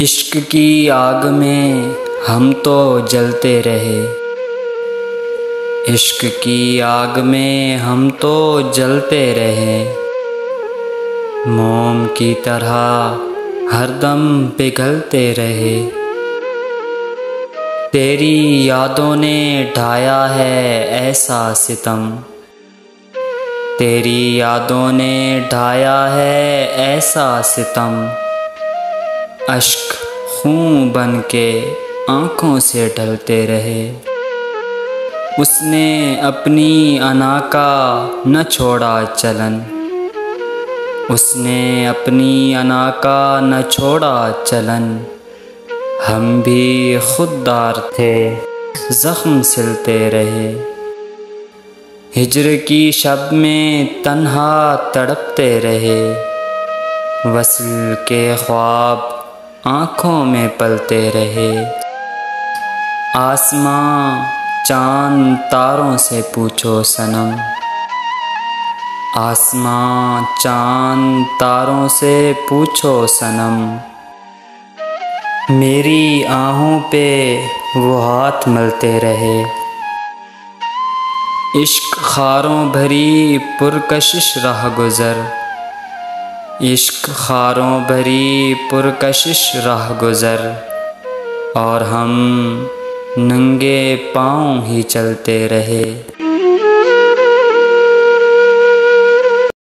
इश्क की आग में हम तो जलते रहे, इश्क की आग में हम तो जलते रहे। मोम की तरह हरदम पिघलते रहे। तेरी यादों ने ढाया है ऐसा सितम, तेरी यादों ने ढाया है ऐसा सितम। अश्क खून बन के आँखों से ढलते रहे। उसने अपनी अना का न छोड़ा चलन, उसने अपनी अना का न छोड़ा चलन। हम भी खुददार थे, ज़ख्म सिलते रहे। हिज्र की शब में तन्हा तड़पते रहे। वस्ल के ख्वाब आँखों में पलते रहे। आसमां चाँद तारों से पूछो सनम, आसमां चाँद तारों से पूछो सनम। मेरी आहों पे वो हाथ मलते रहे। इश्क खारों भरी पुरकशिश राह गुज़र, इश्क खारों भरी पुरकशिश राह गुज़र। और हम नंगे पाँव ही चलते रहे।